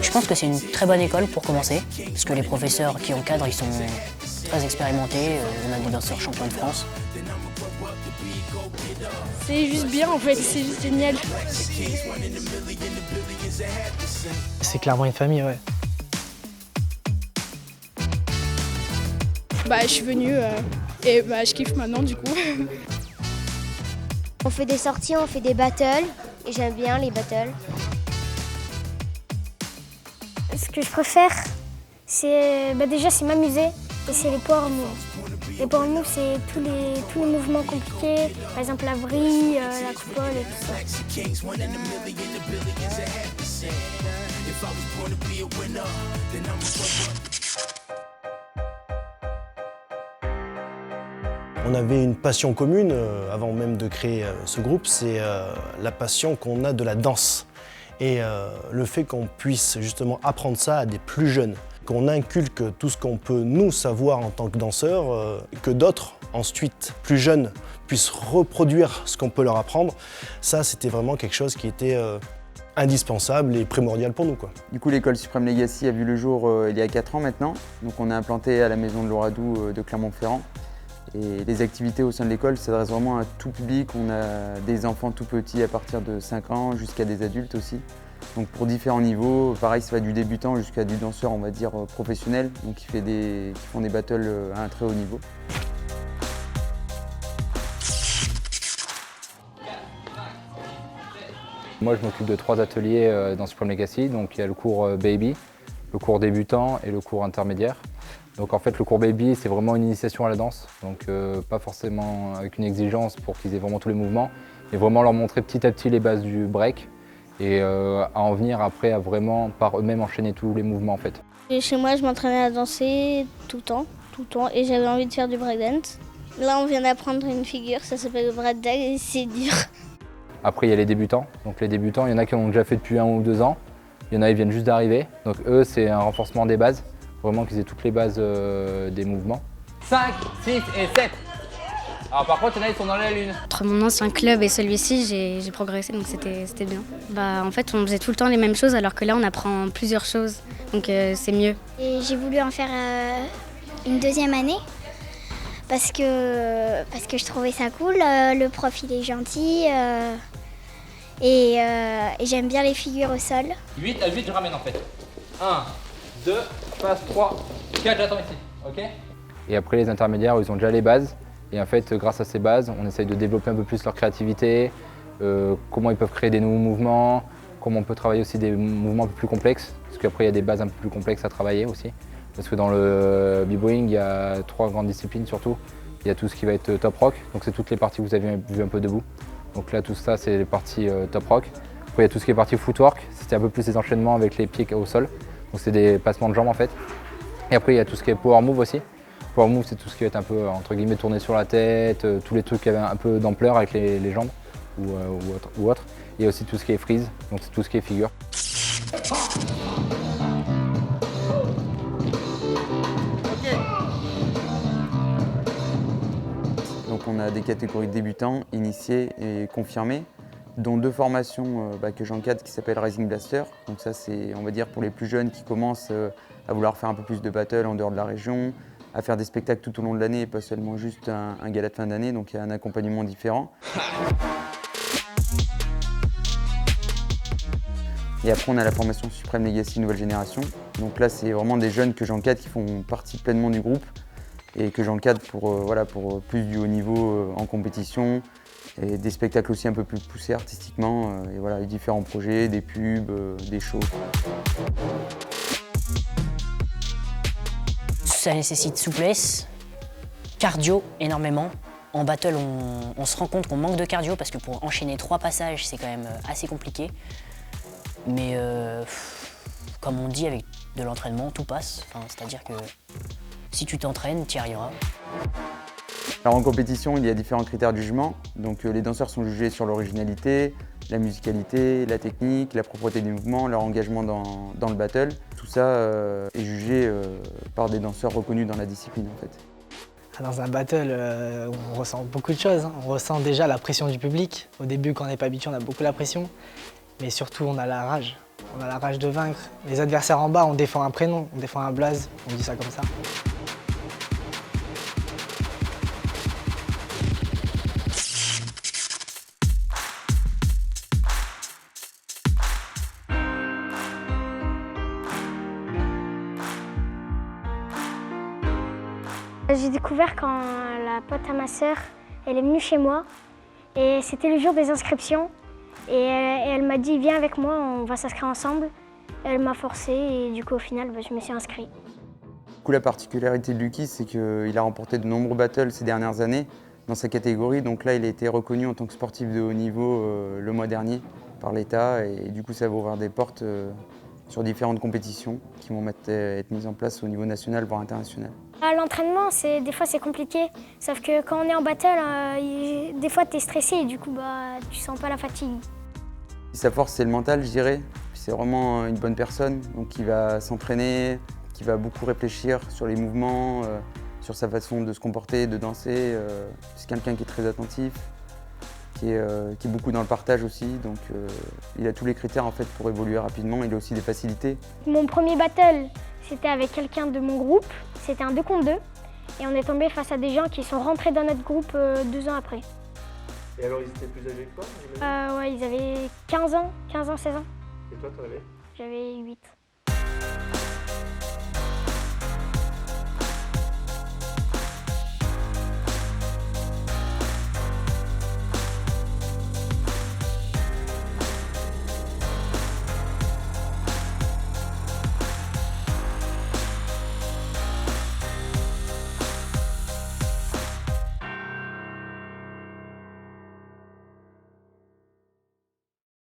Je pense que c'est une très bonne école pour commencer, parce que les professeurs qui encadrent, ils sont très expérimentés. On a des danseurs champions de France. C'est juste bien en fait, c'est juste génial. C'est clairement une famille, ouais. Je suis venue et je kiffe maintenant du coup. On fait des sorties, on fait des battles et j'aime bien les battles. Ce que je préfère, c'est déjà c'est m'amuser et c'est les power moves. Les power moves, c'est tous les mouvements compliqués, par exemple la vrille, la coupole et tout ça. On avait une passion commune avant même de créer ce groupe, c'est la passion qu'on a de la danse. Et le fait qu'on puisse justement apprendre ça à des plus jeunes, qu'on inculque tout ce qu'on peut nous savoir en tant que danseurs, que d'autres ensuite plus jeunes puissent reproduire ce qu'on peut leur apprendre, ça c'était vraiment quelque chose qui était indispensable et primordial pour nous, quoi. Du coup, l'école Supreme Legacy a vu le jour il y a 4 ans maintenant. Donc on est implanté à la maison de l'Oradou de Clermont-Ferrand. Et les activités au sein de l'école s'adressent vraiment à tout public. On a des enfants tout petits à partir de 5 ans jusqu'à des adultes aussi. Donc pour différents niveaux, pareil, ça va du débutant jusqu'à du danseur, on va dire, professionnel, donc qui font des battles à un très haut niveau. Moi, je m'occupe de 3 ateliers dans Supreme Legacy. Donc il y a le cours Baby, le cours débutant et le cours intermédiaire. Donc en fait, le cours Baby, c'est vraiment une initiation à la danse, donc pas forcément avec une exigence pour qu'ils aient vraiment tous les mouvements, mais vraiment leur montrer petit à petit les bases du break et à en venir après à vraiment par eux-mêmes enchaîner tous les mouvements en fait. Et chez moi, je m'entraînais à danser tout le temps, et j'avais envie de faire du breakdance. Là, on vient d'apprendre une figure, ça s'appelle le breakdance et c'est dur. Après, il y a les débutants. Donc les débutants, il y en a qui en ont déjà fait depuis 1 ou 2 ans, il y en a qui viennent juste d'arriver. Donc eux, c'est un renforcement des bases. Vraiment qu'ils aient toutes les bases des mouvements. 5, 6 et 7. Alors par contre, il y en a, ils sont dans la lune. Entre mon ancien club et celui-ci, j'ai progressé, donc c'était bien. En fait, on faisait tout le temps les mêmes choses, alors que là, on apprend plusieurs choses, donc c'est mieux. Et j'ai voulu en faire une deuxième année, parce que je trouvais ça cool. Le prof, il est gentil, et j'aime bien les figures au sol. 8 à 8, je ramène en fait. 1, 2, passe 3, 4, j'attends ici, ok? Et après les intermédiaires, ils ont déjà les bases. Et en fait, grâce à ces bases, on essaye de développer un peu plus leur créativité, comment ils peuvent créer des nouveaux mouvements, comment on peut travailler aussi des mouvements un peu plus complexes, parce qu'après il y a des bases un peu plus complexes à travailler aussi. Parce que dans le b-boying, il y a 3 grandes disciplines surtout. Il y a tout ce qui va être top rock, donc c'est toutes les parties que vous avez vues un peu debout. Donc là, tout ça, c'est les parties top rock. Après, il y a tout ce qui est partie footwork, c'était un peu plus des enchaînements avec les pieds au sol. Donc c'est des passements de jambes en fait. Et après il y a tout ce qui est power move aussi. Power move c'est tout ce qui va être un peu entre guillemets tourné sur la tête, tous les trucs qui avaient un peu d'ampleur avec les jambes ou autre. Et aussi tout ce qui est freeze, donc c'est tout ce qui est figure. Donc on a des catégories de débutants, initiés et confirmés, dont 2 formations que j'encadre qui s'appellent Rising Blaster. Donc ça c'est, on va dire, pour les plus jeunes qui commencent à vouloir faire un peu plus de battle en dehors de la région, à faire des spectacles tout au long de l'année et pas seulement juste un gala de fin d'année, donc il y a un accompagnement différent. Et après on a la formation Supreme Legacy Nouvelle Génération. Donc là c'est vraiment des jeunes que j'encadre qui font partie pleinement du groupe et que j'encadre pour plus du haut niveau en compétition. Et des spectacles aussi un peu plus poussés artistiquement, et voilà, différents projets, des pubs, des shows. Ça nécessite souplesse, cardio énormément. En battle, on se rend compte qu'on manque de cardio parce que pour enchaîner 3 passages, c'est quand même assez compliqué. Mais comme on dit, avec de l'entraînement, tout passe. C'est-à-dire que si tu t'entraînes, tu y arriveras. Alors en compétition, il y a différents critères de jugement. Donc les danseurs sont jugés sur l'originalité, la musicalité, la technique, la propreté des mouvements, leur engagement dans le battle. Tout ça est jugé par des danseurs reconnus dans la discipline en fait. Dans un battle, on ressent beaucoup de choses. On ressent déjà la pression du public. Au début, quand on n'est pas habitué, on a beaucoup la pression. Mais surtout, on a la rage. On a la rage de vaincre. Les adversaires en bas, on défend un prénom, on défend un blaze. On dit ça comme ça. J'ai découvert quand la pote à ma sœur, elle est venue chez moi et c'était le jour des inscriptions et elle m'a dit viens avec moi, on va s'inscrire ensemble. Elle m'a forcé et du coup au final je me suis inscrit. Du coup, la particularité de Lucky, c'est qu'il a remporté de nombreux battles ces dernières années dans sa catégorie. Donc là, il a été reconnu en tant que sportif de haut niveau le mois dernier par l'État et du coup ça va ouvrir des portes sur différentes compétitions qui vont être mises en place au niveau national voire international. L'entraînement, des fois c'est compliqué, sauf que quand on est en battle, des fois tu es stressé et du coup tu sens pas la fatigue. Sa force c'est le mental, je dirais. C'est vraiment une bonne personne, donc qui va s'entraîner, qui va beaucoup réfléchir sur les mouvements, sur sa façon de se comporter, de danser. C'est quelqu'un qui est très attentif, qui est beaucoup dans le partage aussi, donc il a tous les critères en fait pour évoluer rapidement. Il a aussi des facilités. Mon premier battle, c'était avec quelqu'un de mon groupe, c'était un 2 contre 2 et on est tombé face à des gens qui sont rentrés dans notre groupe 2 ans après. Et alors ils étaient plus âgés que toi, j'imagine ? Ouais, ils avaient 15 ans, 16 ans. Et toi, t'en avais ? J'avais 8.